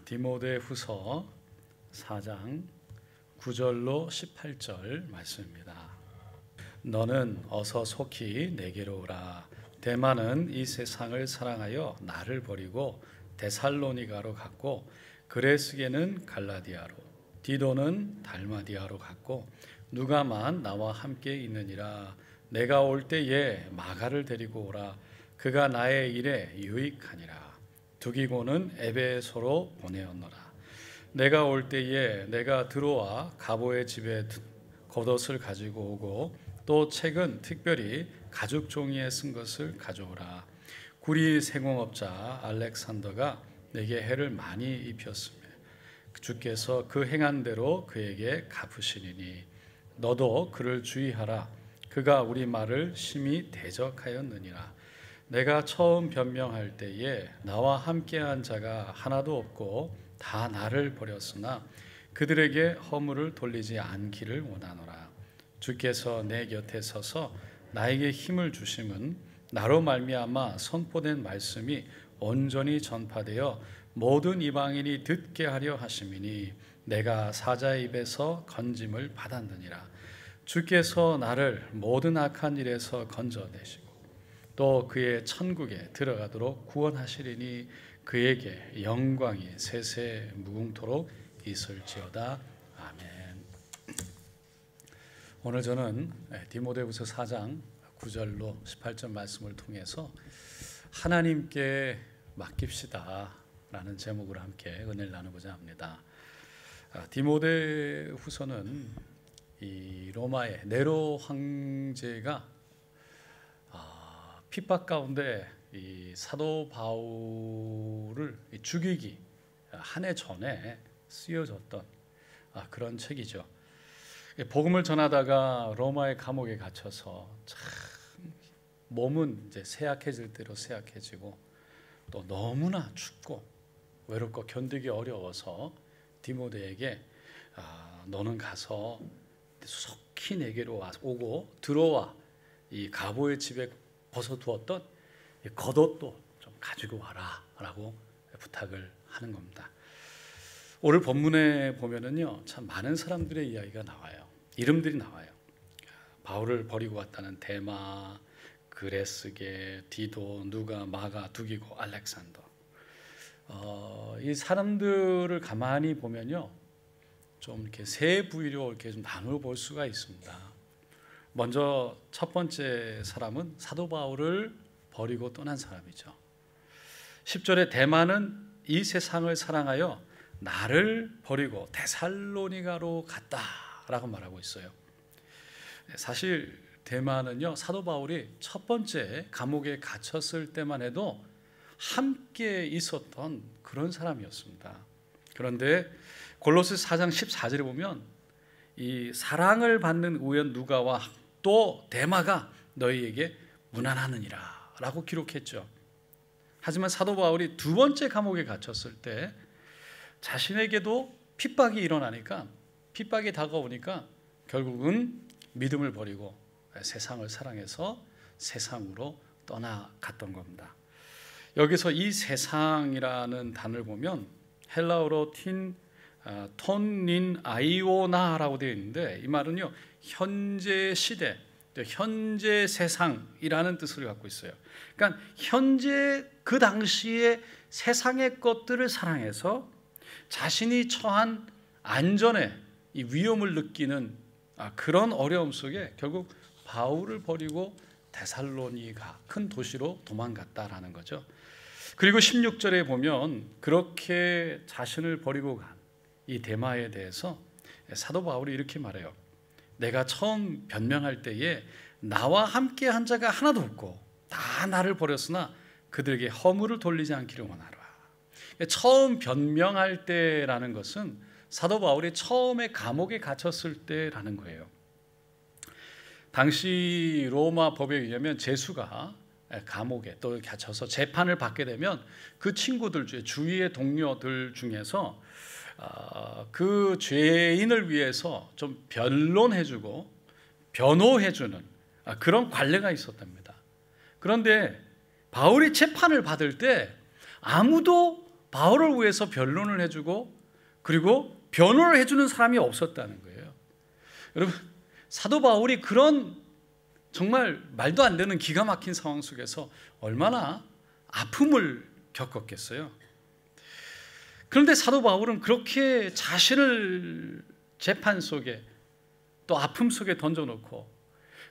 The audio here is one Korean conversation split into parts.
디모데후서 4장 9절로 18절 말씀입니다. 너는 어서 속히 내게로 오라. 데마는 이 세상을 사랑하여 나를 버리고 데살로니가로 갔고, 그레스게는 갈라디아로, 디도는 달마디아로 갔고, 누가만 나와 함께 있느니라. 내가 올 때에 마가를 데리고 오라. 그가 나의 일에 유익하니라. 두기고는 에베소로 보내었노라. 내가 올 때에 내가 들어와 가보의 집에 겉옷을 가지고 오고, 또 책은 특별히 가죽 종이에 쓴 것을 가져오라. 구리 세공업자 알렉산더가 내게 해를 많이 입혔으며 주께서 그 행한 대로 그에게 갚으시리니 너도 그를 주의하라. 그가 우리 말을 심히 대적하였느니라. 내가 처음 변명할 때에 나와 함께한 자가 하나도 없고 다 나를 버렸으나 그들에게 허물을 돌리지 않기를 원하노라. 주께서 내 곁에 서서 나에게 힘을 주심은 나로 말미암아 선포된 말씀이 온전히 전파되어 모든 이방인이 듣게 하려 하심이니 내가 사자의 입에서 건짐을 받았느니라. 주께서 나를 모든 악한 일에서 건져내시고 또 그의 천국에 들어가도록 구원하시리니 그에게 영광이 세세 무궁토록 있을지어다. 아멘. 오늘 저는 디모데후서 4장 9절로 18절 말씀을 통해서 하나님께 맡깁시다 라는 제목으로 함께 은혜를 나누고자 합니다. 디모데후서는 이 로마의 네로 황제가 핍박 가운데 이 사도 바울을 죽이기 한 해 전에 쓰여졌던 그런 책이죠. 복음을 전하다가 로마의 감옥에 갇혀서 참 몸은 이제 쇠약해질 대로 쇠약해지고 또 너무나 춥고 외롭고 견디기 어려워서 디모데에게 너는 가서 속히 내게로 오고 들어와 이 가보의 집에 벗어두었던 겉옷도 좀 가지고 와라 라고 부탁을 하는 겁니다. 오늘 본문에 보면은요, 참 많은 사람들의 이야기가 나와요. 이름들이 나와요. 바울을 버리고 왔다는 데마, 그레스게, 디도, 누가, 마가, 두기고, 알렉산더. 이 사람들을 가만히 보면요, 좀 이렇게 세 부위로 이렇게 좀 나누어 볼 수가 있습니다. 먼저 첫 번째 사람은 사도 바울을 버리고 떠난 사람이죠. 10절에 데마는 이 세상을 사랑하여 나를 버리고 데살로니가로 갔다라고 말하고 있어요. 사실 데마는요, 사도 바울이 첫 번째 감옥에 갇혔을 때만 해도 함께 있었던 그런 사람이었습니다. 그런데 골로새 4장 14절에 보면 이 사랑을 받는 우연 누가와 또 데마가 너희에게 무난하느니라 라고 기록했죠. 하지만 사도 바울이 두 번째 감옥에 갇혔을 때 자신에게도 핍박이 일어나니까, 핍박이 다가오니까 결국은 믿음을 버리고 세상을 사랑해서 세상으로 떠나갔던 겁니다. 여기서 이 세상이라는 단어를 보면 헬라어로 톤닌 아이오나라고 되어 있는데, 이 말은요, 현재 시대, 현재 세상이라는 뜻을 갖고 있어요. 그러니까 현재 그 당시에 세상의 것들을 사랑해서 자신이 처한 안전에 이 위험을 느끼는 그런 어려움 속에 결국 바울을 버리고 데살로니가 큰 도시로 도망갔다라는 거죠. 그리고 16절에 보면 그렇게 자신을 버리고 간 이 데마에 대해서 사도 바울이 이렇게 말해요. 내가 처음 변명할 때에 나와 함께 한 자가 하나도 없고 다 나를 버렸으나 그들에게 허물을 돌리지 않기를 원하라. 처음 변명할 때라는 것은 사도 바울이 처음에 감옥에 갇혔을 때라는 거예요. 당시 로마 법에 의하면 죄수가 감옥에 또 갇혀서 재판을 받게 되면 그 친구들 중에, 주위의 동료들 중에서 그 죄인을 위해서 좀 변론해주고 변호해주는 그런 관례가 있었답니다. 그런데 바울이 재판을 받을 때 아무도 바울을 위해서 변론을 해주고 그리고 변호를 해주는 사람이 없었다는 거예요. 여러분, 사도 바울이 그런 정말 말도 안 되는 기가 막힌 상황 속에서 얼마나 아픔을 겪었겠어요. 그런데 사도 바울은 그렇게 자신을 재판 속에 또 아픔 속에 던져놓고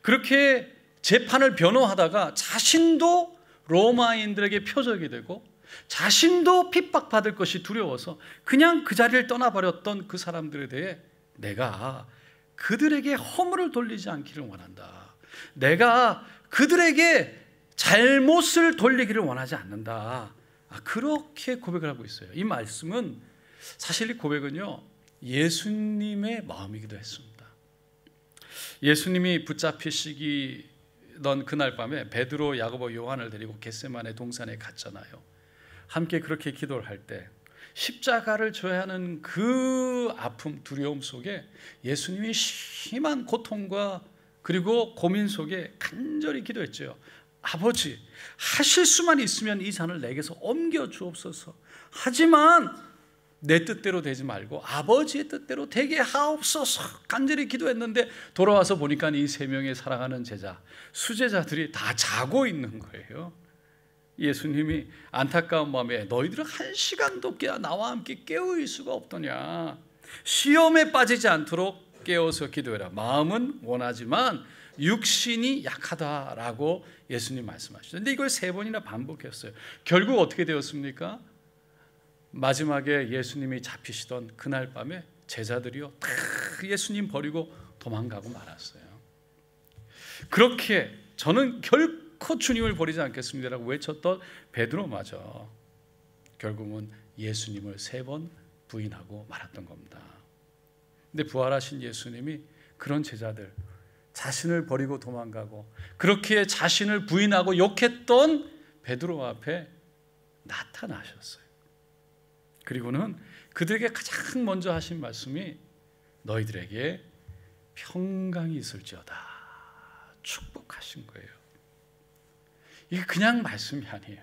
그렇게 재판을 변호하다가 자신도 로마인들에게 표적이 되고 자신도 핍박받을 것이 두려워서 그냥 그 자리를 떠나버렸던 그 사람들에 대해 내가 그들에게 허물을 돌리지 않기를 원한다. 내가 그들에게 잘못을 돌리기를 원하지 않는다. 그렇게 고백을 하고 있어요. 이 말씀은 사실 이 고백은요, 예수님의 마음이기도 했습니다. 예수님이 붙잡히시던 그날 밤에 베드로, 야고보, 요한을 데리고 겟세마네 동산에 갔잖아요. 함께 그렇게 기도를 할 때 십자가를 져야 하는 그 아픔, 두려움 속에 예수님이 심한 고통과 그리고 고민 속에 간절히 기도했죠. 아버지, 하실 수만 있으면 이 잔을 내게서 옮겨 주옵소서. 하지만 내 뜻대로 되지 말고 아버지의 뜻대로 되게 하옵소서. 간절히 기도했는데 돌아와서 보니까 이 세 명의 사랑하는 제자, 수제자들이 다 자고 있는 거예요. 예수님이 안타까운 마음에 너희들은 한 시간도 나와 함께 깨어있을 수가 없더냐. 시험에 빠지지 않도록 깨어서 기도해라. 마음은 원하지만 육신이 약하다라고 예수님 말씀하셨어요. 그런데 이걸 3번이나 반복했어요. 결국 어떻게 되었습니까? 마지막에 예수님이 잡히시던 그날 밤에 제자들이요 다 예수님 버리고 도망가고 말았어요. 그렇게 저는 결코 주님을 버리지 않겠습니다라고 외쳤던 베드로마저 결국은 예수님을 3번 부인하고 말았던 겁니다. 근데 부활하신 예수님이 그런 제자들, 자신을 버리고 도망가고 그렇게 자신을 부인하고 욕했던 베드로 앞에 나타나셨어요. 그리고는 그들에게 가장 먼저 하신 말씀이 너희들에게 평강이 있을지어다 축복하신 거예요. 이게 그냥 말씀이 아니에요.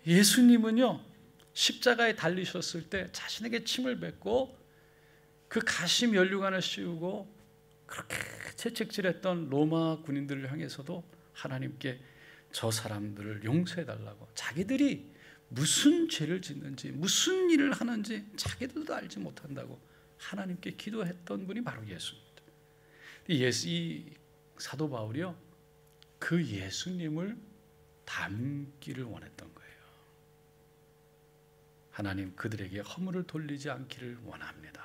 예수님은요, 십자가에 달리셨을 때 자신에게 침을 뱉고 그 가시 면류관을 씌우고 그렇게 채찍질했던 로마 군인들을 향해서도 하나님께 저 사람들을 용서해달라고, 자기들이 무슨 죄를 짓는지 무슨 일을 하는지 자기들도 알지 못한다고 하나님께 기도했던 분이 바로 예수입니다. 이 사도 바울이요, 그 예수님을 닮기를 원했던 거예요. 하나님 그들에게 허물을 돌리지 않기를 원합니다.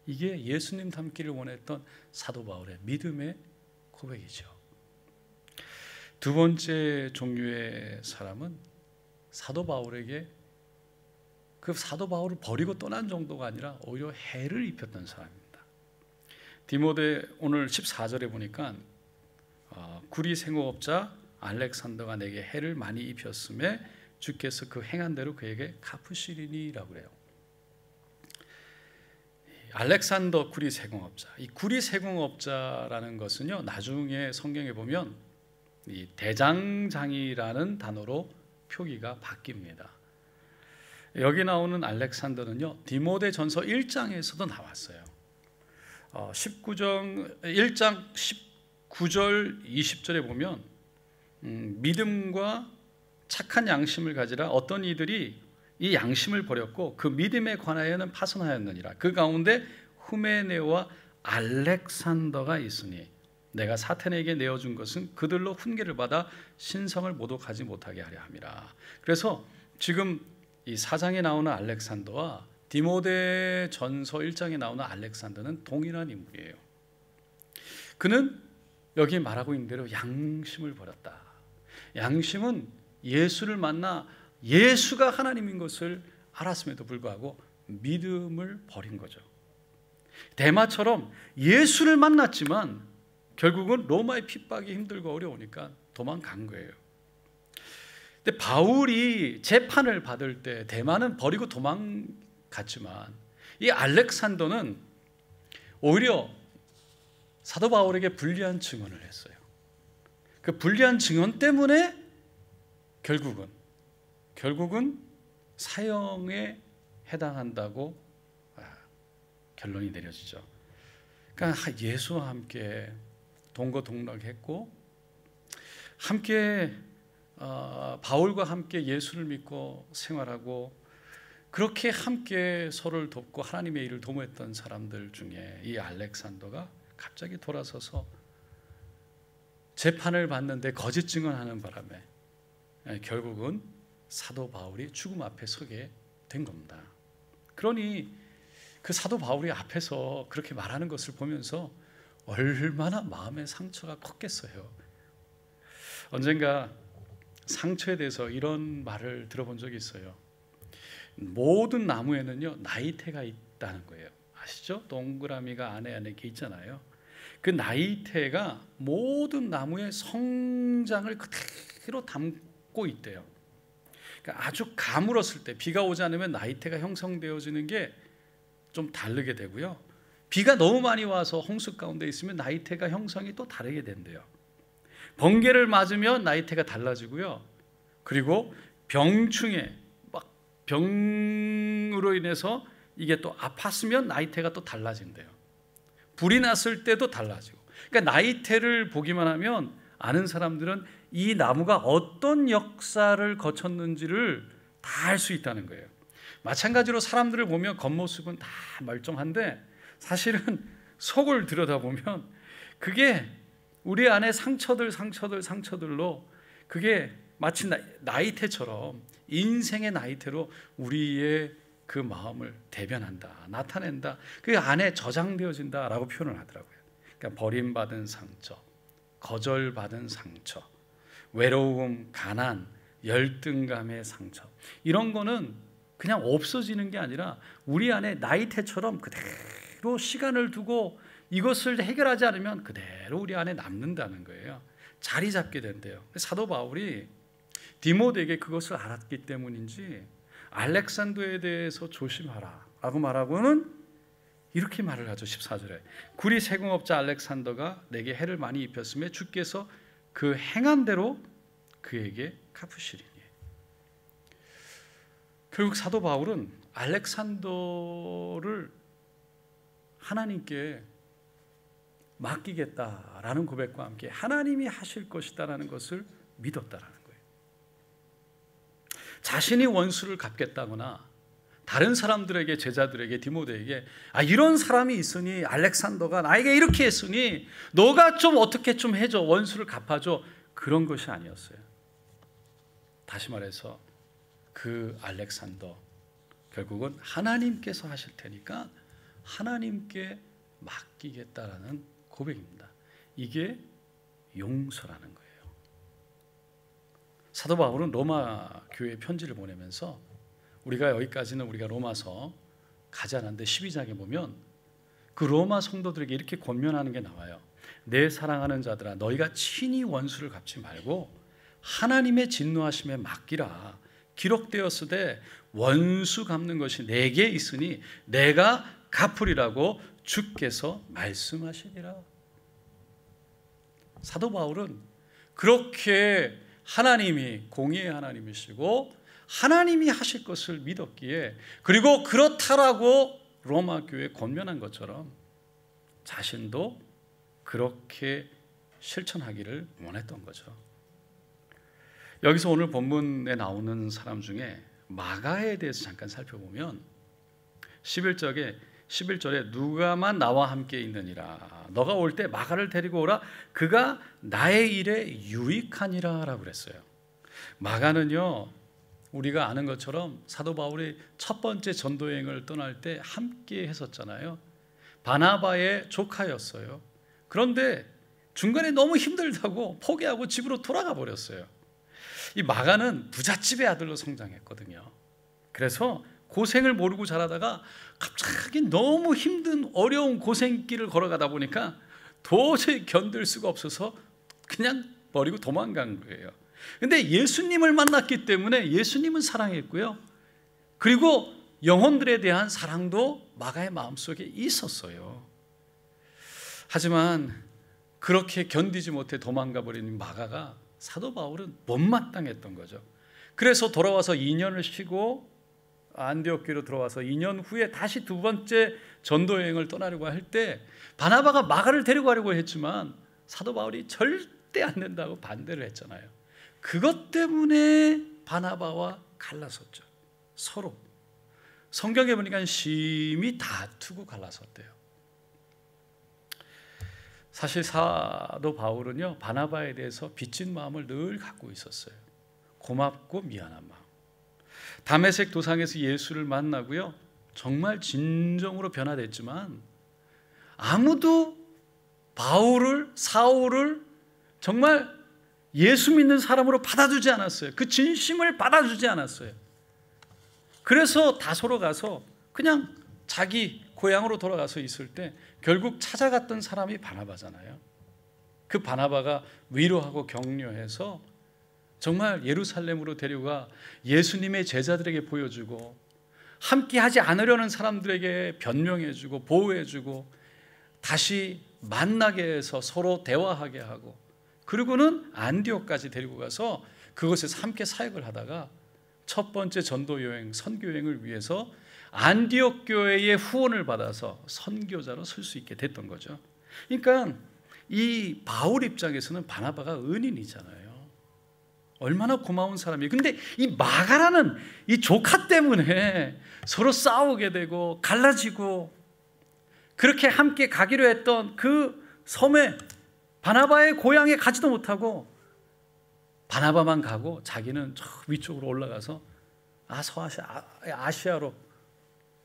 이게 예수님 닮기를 원했던 사도 바울의 믿음의 고백이죠. 두 번째 종류의 사람은 사도 바울에게 그 사도 바울을 버리고 떠난 정도가 아니라 오히려 해를 입혔던 사람입니다. 디모데 오늘 14절에 보니까 구리 생업자 알렉산더가 내게 해를 많이 입혔음에 주께서 그 행한 대로 그에게 갚으시리니라고 그래요. 알렉산더 구리 세공업자, 이 구리 세공업자라는 것은요, 나중에 성경에 보면 이 대장장이라는 단어로 표기가 바뀝니다. 여기 나오는 알렉산더는요, 디모데 전서 1장에서도 나왔어요. 1장 19절 20절에 보면 믿음과 착한 양심을 가지라 어떤 이들이 이 양심을 버렸고 그 믿음에 관하여는 파선하였느니라. 그 가운데 후메네오와 알렉산더가 있으니 내가 사탄에게 내어준 것은 그들로 훈계를 받아 신성을 모독하지 못하게 하려 함이라. 그래서 지금 이 4장에 나오는 알렉산더와 디모데 전서 1장에 나오는 알렉산더는 동일한 인물이에요. 그는 여기 말하고 있는 대로 양심을 버렸다. 양심은 예수를 만나 예수가 하나님인 것을 알았음에도 불구하고 믿음을 버린 거죠. 데마처럼 예수를 만났지만 결국은 로마의 핍박이 힘들고 어려우니까 도망간 거예요. 근데 바울이 재판을 받을 때 데마는 버리고 도망갔지만 이 알렉산더는 오히려 사도 바울에게 불리한 증언을 했어요. 그 불리한 증언 때문에 결국은 결국은 사형에 해당한다고 결론이 내려지죠. 그러니까 예수와 함께 동거동락했고 함께 바울과 함께 예수를 믿고 생활하고 그렇게 함께 서로를 돕고 하나님의 일을 도모했던 사람들 중에 이 알렉산더가 갑자기 돌아서서 재판을 받는데 거짓 증언하는 바람에 결국은 사도 바울이 죽음 앞에 서게 된 겁니다. 그러니 그 사도 바울이 앞에서 그렇게 말하는 것을 보면서 얼마나 마음의 상처가 컸겠어요. 언젠가 상처에 대해서 이런 말을 들어본 적이 있어요. 모든 나무에는요 나이테가 있다는 거예요. 아시죠? 동그라미가 안에 이렇게 있잖아요. 그 나이테가 모든 나무의 성장을 그대로 담고 있대요. 그러니까 아주 가물었을 때 비가 오지 않으면 나이테가 형성되어지는 게 좀 다르게 되고요. 비가 너무 많이 와서 홍수 가운데 있으면 나이테가 형성이 또 다르게 된대요. 번개를 맞으면 나이테가 달라지고요. 그리고 병충해 막 병으로 인해서 이게 또 아팠으면 나이테가 또 달라진대요. 불이 났을 때도 달라지고. 그러니까 나이테를 보기만 하면 아는 사람들은 이 나무가 어떤 역사를 거쳤는지를 다 알 수 있다는 거예요. 마찬가지로 사람들을 보면 겉모습은 다 멀쩡한데 사실은 속을 들여다보면 그게 우리 안에 상처들로 그게 마치 나이테처럼 인생의 나이테로 우리의 그 마음을 대변한다, 나타낸다. 그 안에 저장되어진다라고 표현을 하더라고요. 그러니까 버림받은 상처, 거절받은 상처, 외로움, 가난, 열등감의 상처, 이런 거는 그냥 없어지는 게 아니라 우리 안에 나이테처럼 그대로 시간을 두고 이것을 해결하지 않으면 그대로 우리 안에 남는다는 거예요. 자리 잡게 된대요. 사도 바울이 디모데에게 그것을 알았기 때문인지 알렉산더에 대해서 조심하라 라고 말하고는 이렇게 말을 하죠. 14절에 구리 세공업자 알렉산더가 내게 해를 많이 입혔으며 주께서 그 행한 대로 그에게 갚으시리니. 결국 사도 바울은 알렉산더를 하나님께 맡기겠다라는 고백과 함께 하나님이 하실 것이다라는 것을 믿었다라는 거예요. 자신이 원수를 갚겠다거나 다른 사람들에게, 제자들에게, 디모데에게 이런 사람이 있으니 알렉산더가 나에게 이렇게 했으니 너가 좀 어떻게 좀 해줘, 원수를 갚아줘, 그런 것이 아니었어요. 다시 말해서 그 알렉산더 결국은 하나님께서 하실 테니까 하나님께 맡기겠다라는 고백입니다. 이게 용서라는 거예요. 사도 바울은 로마 교회에 편지를 보내면서 우리가 여기까지는 우리가 로마서 가지 않았는데 12장에 보면 그 로마 성도들에게 이렇게 권면하는 게 나와요. 내 사랑하는 자들아 너희가 친히 원수를 갚지 말고 하나님의 진노하심에 맡기라. 기록되었으되 원수 갚는 것이 내게 있으니 내가 갚으리라고 주께서 말씀하시니라. 사도 바울은 그렇게 하나님이 공의의 하나님이시고 하나님이 하실 것을 믿었기에, 그리고 그렇다라고 로마 교회에 권면한 것처럼 자신도 그렇게 실천하기를 원했던 거죠. 여기서 오늘 본문에 나오는 사람 중에 마가에 대해서 잠깐 살펴보면 11절에 누가만 나와 함께 있느니라. 너가 올 때 마가를 데리고 오라. 그가 나의 일에 유익하니라 라고 그랬어요. 마가는요, 우리가 아는 것처럼 사도 바울이 첫 번째 전도여행을 떠날 때 함께 했었잖아요. 바나바의 조카였어요. 그런데 중간에 너무 힘들다고 포기하고 집으로 돌아가 버렸어요. 이 마가는 부잣집의 아들로 성장했거든요. 그래서 고생을 모르고 자라다가 갑자기 너무 힘든 어려운 고생길을 걸어가다 보니까 도저히 견딜 수가 없어서 그냥 버리고 도망간 거예요. 근데 예수님을 만났기 때문에 예수님은 사랑했고요. 그리고 영혼들에 대한 사랑도 마가의 마음속에 있었어요. 하지만 그렇게 견디지 못해 도망가 버린 마가가 사도 바울은 못마땅했던 거죠. 그래서 돌아와서 2년을 쉬고 안디옥 교회로 들어와서 2년 후에 다시 두 번째 전도 여행을 떠나려고 할 때 바나바가 마가를 데리고 가려고 했지만 사도 바울이 절대 안 된다고 반대를 했잖아요. 그것 때문에 바나바와 갈라섰죠. 서로 성경에 보니까 심히 다투고 갈라섰대요. 사실 사도 바울은요, 바나바에 대해서 빚진 마음을 늘 갖고 있었어요. 고맙고 미안한 마음. 다메섹 도상에서 예수를 만나고요, 정말 진정으로 변화됐지만 아무도 사울을 정말 예수 믿는 사람으로 받아주지 않았어요. 그 진심을 받아주지 않았어요. 그래서 다소로 가서 그냥 자기 고향으로 돌아가서 있을 때 결국 찾아갔던 사람이 바나바잖아요. 그 바나바가 위로하고 격려해서 정말 예루살렘으로 데려가 예수님의 제자들에게 보여주고, 함께 하지 않으려는 사람들에게 변명해주고 보호해주고, 다시 만나게 해서 서로 대화하게 하고, 그리고는 안디옥까지 데리고 가서 그곳에서 함께 사역을 하다가 첫 번째 전도 여행, 선교 여행을 위해서 안디옥 교회의 후원을 받아서 선교자로 쓸 수 있게 됐던 거죠. 그러니까 이 바울 입장에서는 바나바가 은인이잖아요. 얼마나 고마운 사람이에요. 근데 이 마가라는 이 조카 때문에 서로 싸우게 되고 갈라지고, 그렇게 함께 가기로 했던 그 섬에 바나바의 고향에 가지도 못하고 바나바만 가고 자기는 저 위쪽으로 올라가서 아시아로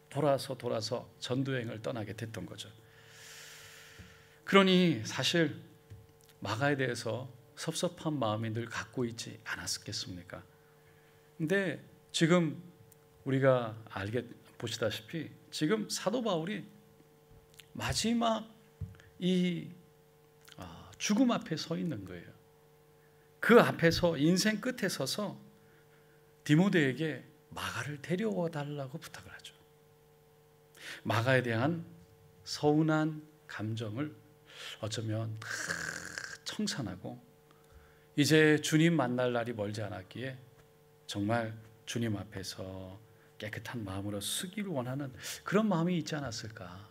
돌아서 전도여행을 떠나게 됐던 거죠. 그러니 사실 마가에 대해서 섭섭한 마음이 늘 갖고 있지 않았겠습니까? 근데 지금 우리가 보시다시피 지금 사도 바울이 마지막 이 죽음 앞에 서 있는 거예요. 그 앞에서 인생 끝에 서서 디모데에게 마가를 데려와 달라고 부탁을 하죠. 마가에 대한 서운한 감정을 어쩌면 다 청산하고 이제 주님 만날 날이 멀지 않았기에 정말 주님 앞에서 깨끗한 마음으로 쓰기를 원하는 그런 마음이 있지 않았을까.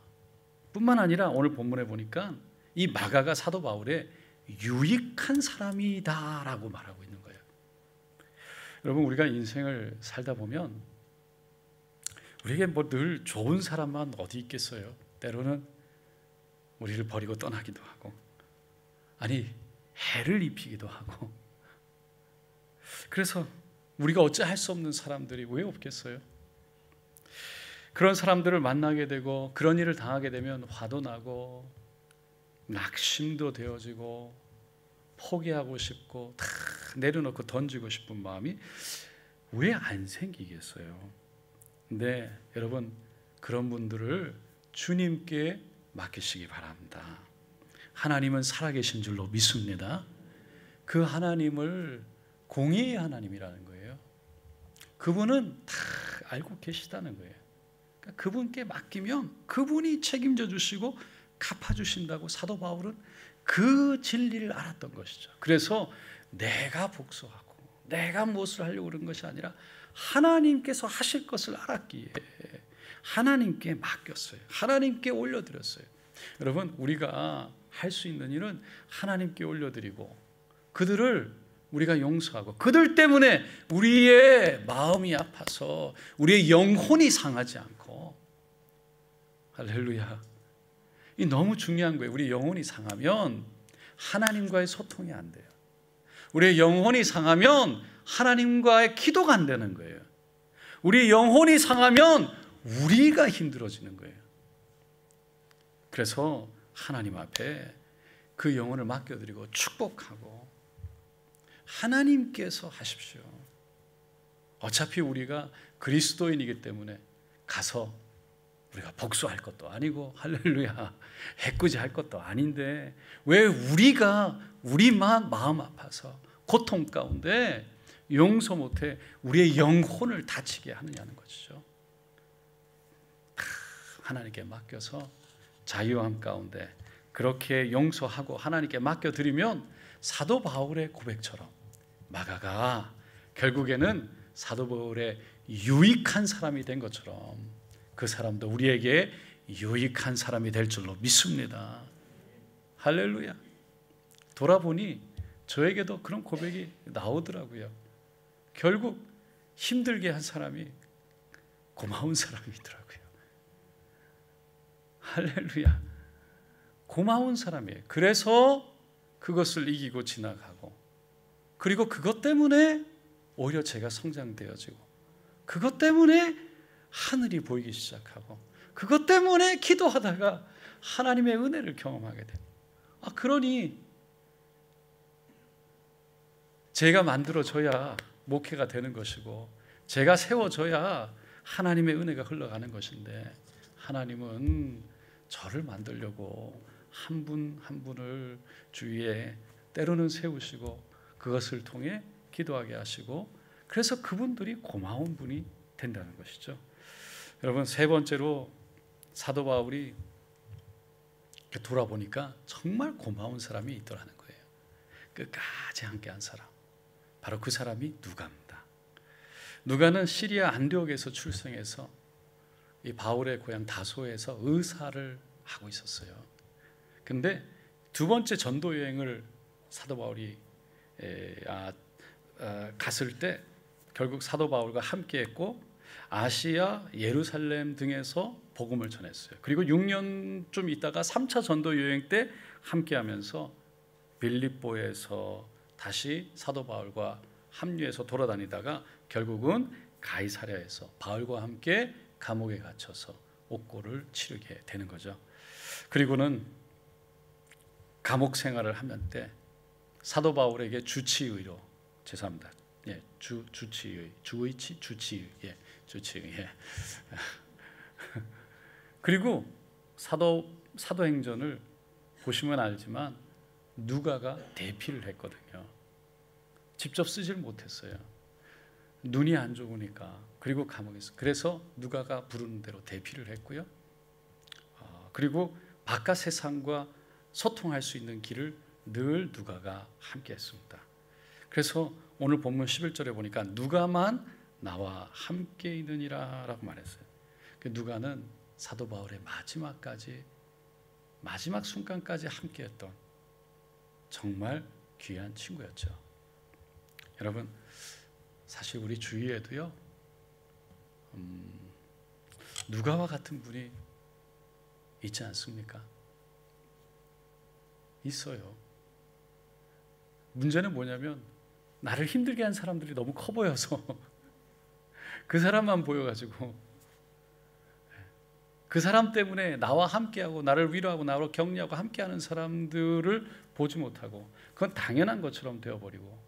뿐만 아니라 오늘 본문에 보니까 이 마가가 사도 바울의 유익한 사람이다라고 말하고 있는 거예요. 여러분, 우리가 인생을 살다 보면 우리에게 뭐 늘 좋은 사람만 어디 있겠어요. 때로는 우리를 버리고 떠나기도 하고, 아니 해를 입히기도 하고, 그래서 우리가 어찌할 수 없는 사람들이 왜 없겠어요? 그런 사람들을 만나게 되고 그런 일을 당하게 되면 화도 나고 낙심도 되어지고 포기하고 싶고 다 내려놓고 던지고 싶은 마음이 왜 안 생기겠어요? 근데 여러분, 그런 분들을 주님께 맡기시기 바랍니다. 하나님은 살아계신 줄로 믿습니다. 그 하나님을 공의의 하나님이라는 거예요. 그분은 다 알고 계시다는 거예요. 그러니까 그분께 맡기면 그분이 책임져 주시고 갚아주신다고 사도 바울은 그 진리를 알았던 것이죠. 그래서 내가 복수하고 내가 무엇을 하려고 그런 것이 아니라 하나님께서 하실 것을 알았기에 하나님께 맡겼어요. 하나님께 올려드렸어요. 여러분, 우리가 할 수 있는 일은 하나님께 올려드리고 그들을 우리가 용서하고, 그들 때문에 우리의 마음이 아파서 우리의 영혼이 상하지 않고, 할렐루야, 이 너무 중요한 거예요. 우리 영혼이 상하면 하나님과의 소통이 안 돼요. 우리의 영혼이 상하면 하나님과의 기도가 안 되는 거예요. 우리 영혼이 상하면 우리가 힘들어지는 거예요. 그래서 하나님 앞에 그 영혼을 맡겨드리고 축복하고 하나님께서 하십시오. 어차피 우리가 그리스도인이기 때문에 가서 우리가 복수할 것도 아니고 할렐루야 해꾸지할 것도 아닌데 왜 우리만 마음 아파서 고통 가운데 용서 못해 우리의 영혼을 다치게 하느냐는 것이죠. 하나님께 맡겨서 자유함 가운데 그렇게 용서하고 하나님께 맡겨드리면 사도 바울의 고백처럼 마가가 결국에는 사도 바울의 유익한 사람이 된 것처럼 그 사람도 우리에게 유익한 사람이 될 줄로 믿습니다. 할렐루야. 돌아보니 저에게도 그런 고백이 나오더라고요. 결국 힘들게 한 사람이 고마운 사람이더라고요. 할렐루야. 고마운 사람이에요. 그래서 그것을 이기고 지나가고, 그리고 그것 때문에 오히려 제가 성장되어지고, 그것 때문에 하늘이 보이기 시작하고, 그것 때문에 기도하다가 하나님의 은혜를 경험하게 됩니다. 그러니 제가 만들어져야 목회가 되는 것이고, 제가 세워져야 하나님의 은혜가 흘러가는 것인데, 하나님은 저를 만들려고 한 분 한 분을 주위에 때로는 세우시고, 그것을 통해 기도하게 하시고, 그래서 그분들이 고마운 분이 된다는 것이죠. 여러분, 세 번째로 사도 바울이 돌아보니까 정말 고마운 사람이 있더라는 거예요. 끝까지 함께한 사람, 바로 그 사람이 누가입니다. 누가는 시리아 안디옥에서 출생해서 이 바울의 고향 다소에서 의사를 하고 있었어요. 근데 두 번째 전도 여행을 사도 바울이 갔을 때 결국 사도 바울과 함께했고, 아시아, 예루살렘 등에서 복음을 전했어요. 그리고 6년 좀 있다가 3차 전도 여행 때 함께하면서 빌립보에서 다시 사도 바울과 합류해서 돌아다니다가 결국은 가이사랴에서 바울과 함께 감옥에 갇혀서 옥고를 치르게 되는 거죠. 그리고는 감옥 생활을 하면 때 사도 바울에게 주치의로, 죄송합니다. 주치의, 주치의. 그리고 사도행전을 보시면 알지만 누가가 대피를 했거든요. 직접 쓰질 못했어요. 눈이 안 좋으니까. 그리고 감옥에서. 그래서 누가가 부르는 대로 대피를 했고요. 그리고 바깥 세상과 소통할 수 있는 길을 늘 누가가 함께 했습니다. 그래서 오늘 본문 11절에 보니까 누가만 나와 함께 있느니라 라고 말했어요. 누가는 사도 바울의 마지막 순간까지 함께 했던 정말 귀한 친구였죠. 여러분, 사실 우리 주위에도요, 누가와 같은 분이 있지 않습니까? 있어요. 문제는 뭐냐면 나를 힘들게 한 사람들이 너무 커 보여서 그 사람만 보여가지고 그 사람 때문에 나와 함께하고 나를 위로하고 나로 격려하고 함께하는 사람들을 보지 못하고, 그건 당연한 것처럼 되어버리고,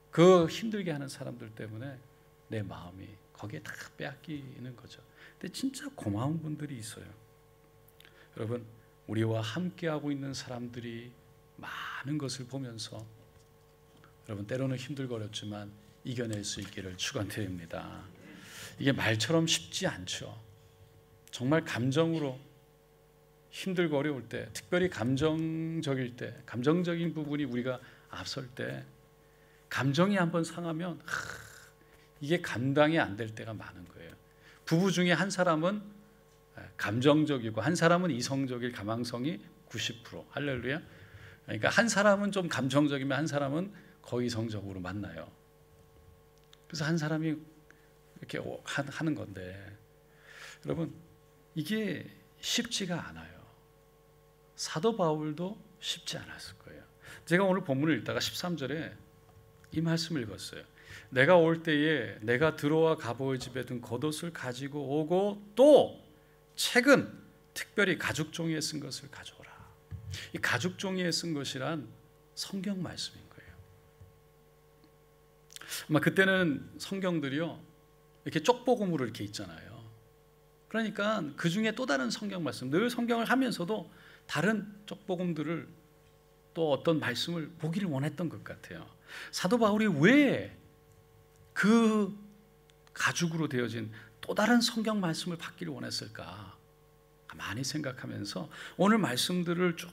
그 힘들게 하는 사람들 때문에 내 마음이 거기에 다 빼앗기는 거죠. 근데 진짜 고마운 분들이 있어요. 여러분, 우리와 함께하고 있는 사람들이 많은 것을 보면서 여러분, 때로는 힘들고 어렵지만 이겨낼 수 있기를 축원드립니다. 이게 말처럼 쉽지 않죠. 정말 감정으로 힘들고 어려울 때, 특별히 감정적일 때, 감정적인 부분이 우리가 앞설 때, 감정이 한번 상하면 이게 감당이 안 될 때가 많은 거예요. 부부 중에 한 사람은 감정적이고 한 사람은 이성적일 가망성이 90%. 할렐루야. 그러니까 한 사람은 좀 감정적이면 한 사람은 거의 이성적으로 만나요. 그래서 한 사람이 이렇게 하는 건데, 여러분, 이게 쉽지가 않아요. 사도 바울도 쉽지 않았을 거예요. 제가 오늘 본문을 읽다가 13절에 이 말씀을 읽었어요. 내가 올 때에 내가 들어와 가보의 집에 든 겉옷을 가지고 오고, 또 책은 특별히 가죽 종이에 쓴 것을 가져오라. 이 가죽 종이에 쓴 것이란 성경 말씀인 거예요. 아마 그때는 성경들이요, 이렇게 쪽복음으로 이렇게 있잖아요. 그러니까 그 중에 또 다른 성경 말씀, 늘 성경을 하면서도 다른 쪽복음들을, 또 어떤 말씀을 보기를 원했던 것 같아요. 사도 바울이 왜 그 가죽으로 되어진 또 다른 성경 말씀을 받기를 원했을까 많이 생각하면서 오늘 말씀들을 쭉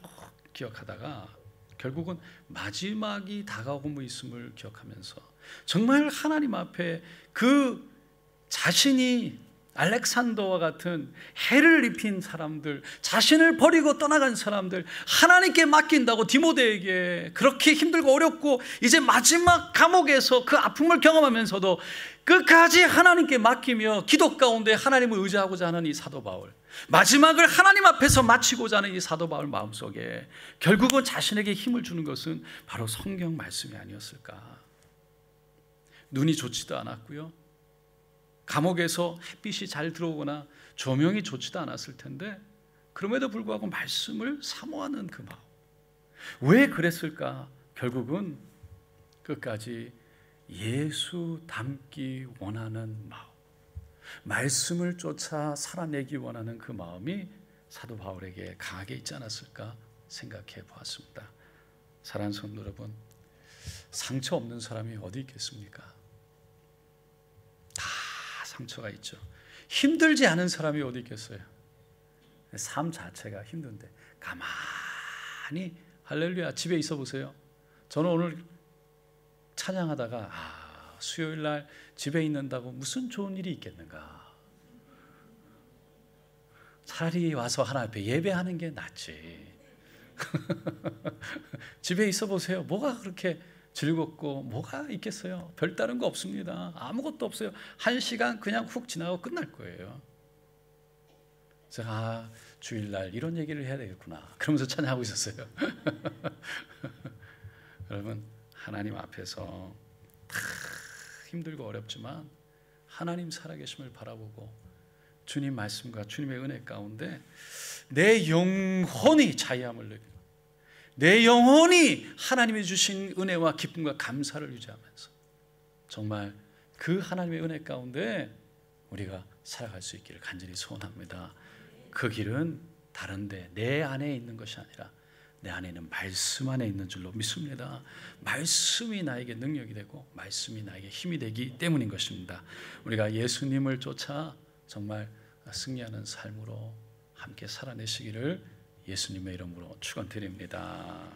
기억하다가 결국은 마지막이 다가오고 있음을 기억하면서 정말 하나님 앞에 그 자신이 알렉산더와 같은 해를 입힌 사람들, 자신을 버리고 떠나간 사람들, 하나님께 맡긴다고 디모데에게 그렇게 힘들고 어렵고 이제 마지막 감옥에서 그 아픔을 경험하면서도 끝까지 하나님께 맡기며 기도 가운데 하나님을 의지하고자 하는 이 사도 바울, 마지막을 하나님 앞에서 마치고자 하는 이 사도 바울 마음속에 결국은 자신에게 힘을 주는 것은 바로 성경 말씀이 아니었을까. 눈이 좋지도 않았고요, 감옥에서 햇빛이 잘 들어오거나 조명이 좋지도 않았을 텐데 그럼에도 불구하고 말씀을 사모하는 그 마음, 왜 그랬을까? 결국은 끝까지 예수 닮기 원하는 마음, 말씀을 쫓아 살아내기 원하는 그 마음이 사도 바울에게 강하게 있지 않았을까 생각해 보았습니다. 사랑하는 성도 여러분, 상처 없는 사람이 어디 있겠습니까? 다 상처가 있죠. 힘들지 않은 사람이 어디 있겠어요? 삶 자체가 힘든데 가만히 할렐루야 집에 있어 보세요. 저는 오늘 찬양하다가 수요일 날 집에 있는다고 무슨 좋은 일이 있겠는가. 차라리 와서 하나님 앞에 예배하는 게 낫지. 집에 있어 보세요. 뭐가 그렇게 즐겁고 뭐가 있겠어요? 별다른 거 없습니다. 아무것도 없어요. 1시간 그냥 훅 지나고 끝날 거예요. 제가 주일날 이런 얘기를 해야 되겠구나 그러면서 찬양하고 있었어요. 여러분, 하나님 앞에서 다 힘들고 어렵지만 하나님 살아계심을 바라보고 주님 말씀과 주님의 은혜 가운데 내 영혼이 자유함을 느끼고 내 영혼이 하나님이 주신 은혜와 기쁨과 감사를 유지하면서 정말 그 하나님의 은혜 가운데 우리가 살아갈 수 있기를 간절히 소원합니다. 그 길은 다른데 내 안에 있는 것이 아니라 내 안에 있는 말씀 안에 있는 줄로 믿습니다. 말씀이 나에게 능력이 되고 말씀이 나에게 힘이 되기 때문인 것입니다. 우리가 예수님을 쫓아 정말 승리하는 삶으로 함께 살아내시기를 예수님의 이름으로 축원드립니다.